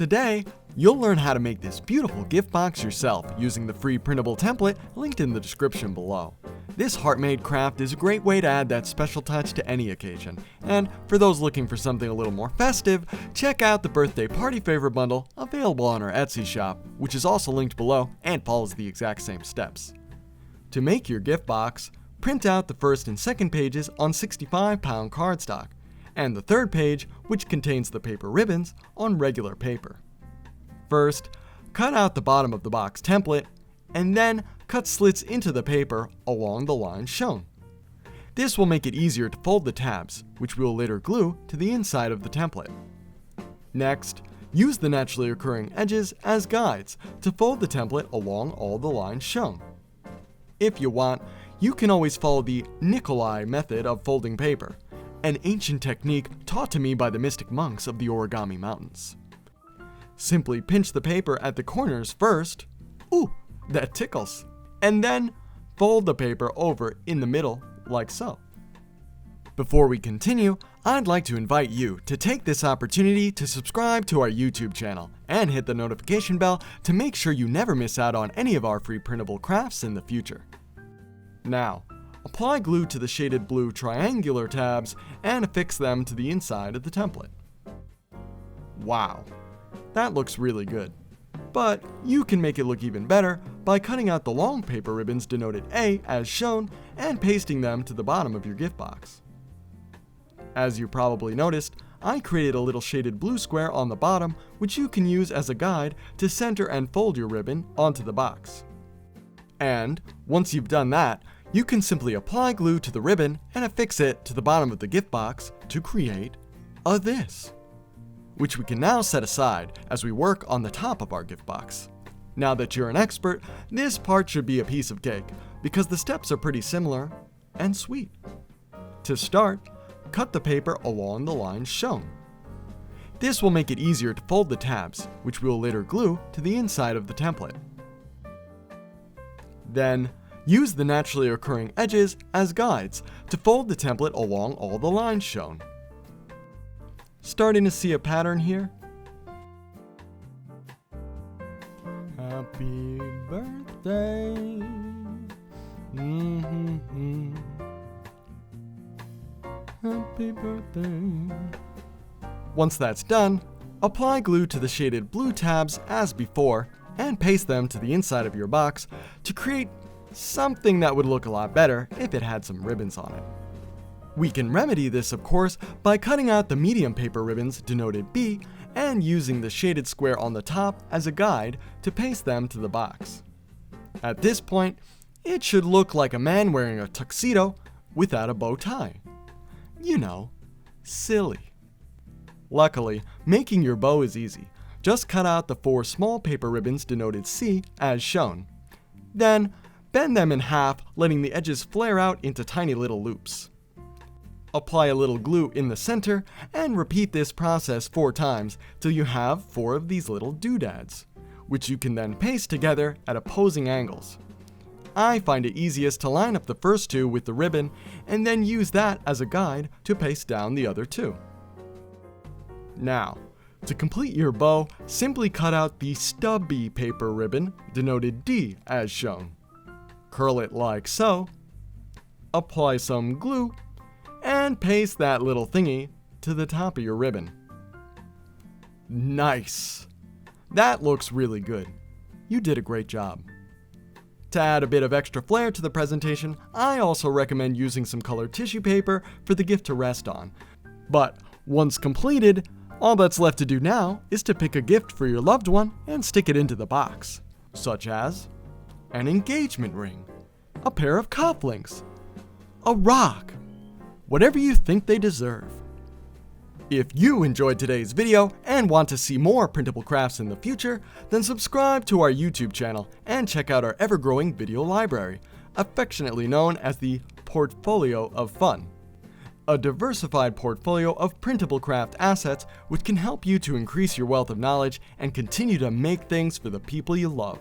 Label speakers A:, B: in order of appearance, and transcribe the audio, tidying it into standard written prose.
A: Today, you'll learn how to make this beautiful gift box yourself using the free printable template linked in the description below. This heart-made craft is a great way to add that special touch to any occasion. And for those looking for something a little more festive, check out the birthday party favor bundle available on our Etsy shop, which is also linked below and follows the exact same steps. To make your gift box, print out the first and second pages on 65-pound cardstock, and the third page, which contains the paper ribbons, on regular paper. First, cut out the bottom of the box template, and then cut slits into the paper along the lines shown. This will make it easier to fold the tabs, which we will later glue to the inside of the template. Next, use the naturally occurring edges as guides to fold the template along all the lines shown. If you want, you can always follow the Nikolai method of folding paper, an ancient technique taught to me by the mystic monks of the Origami Mountains. Simply pinch the paper at the corners first, ooh, that tickles, and then fold the paper over in the middle like so. Before we continue, I'd like to invite you to take this opportunity to subscribe to our YouTube channel and hit the notification bell to make sure you never miss out on any of our free printable crafts in the future. Now, apply glue to the shaded blue triangular tabs and affix them to the inside of the template. Wow, that looks really good. But you can make it look even better by cutting out the long paper ribbons denoted A as shown and pasting them to the bottom of your gift box. As you probably noticed, I created a little shaded blue square on the bottom, which you can use as a guide to center and fold your ribbon onto the box. And once you've done that, you can simply apply glue to the ribbon and affix it to the bottom of the gift box to create a this, which we can now set aside as we work on the top of our gift box. Now that you're an expert, this part should be a piece of cake because the steps are pretty similar and sweet. To start, cut the paper along the lines shown. This will make it easier to fold the tabs, which we will later glue to the inside of the template. Then, use the naturally occurring edges as guides to fold the template along all the lines shown. Starting to see a pattern here? Happy birthday. Happy birthday. Once that's done, apply glue to the shaded blue tabs as before and paste them to the inside of your box to create something that would look a lot better if it had some ribbons on it. We can remedy this, of course, by cutting out the medium paper ribbons denoted B and using the shaded square on the top as a guide to paste them to the box. At this point, it should look like a man wearing a tuxedo without a bow tie. You know, silly. Luckily, making your bow is easy. Just cut out the 4 small paper ribbons denoted C as shown. Then, bend them in half, letting the edges flare out into tiny little loops. Apply a little glue in the center and repeat this process 4 times till you have 4 of these little doodads, which you can then paste together at opposing angles. I find it easiest to line up the first 2 with the ribbon and then use that as a guide to paste down the other 2. Now, to complete your bow, simply cut out the stubby paper ribbon denoted D as shown. Curl it like so, apply some glue, and paste that little thingy to the top of your ribbon. Nice! That looks really good. You did a great job. To add a bit of extra flair to the presentation, I also recommend using some colored tissue paper for the gift to rest on. But once completed, all that's left to do now is to pick a gift for your loved one and stick it into the box, such as an engagement ring, a pair of cufflinks, a rock, whatever you think they deserve. If you enjoyed today's video and want to see more printable crafts in the future, then subscribe to our YouTube channel and check out our ever-growing video library, affectionately known as the Portfolio of Fun, a diversified portfolio of printable craft assets which can help you to increase your wealth of knowledge and continue to make things for the people you love.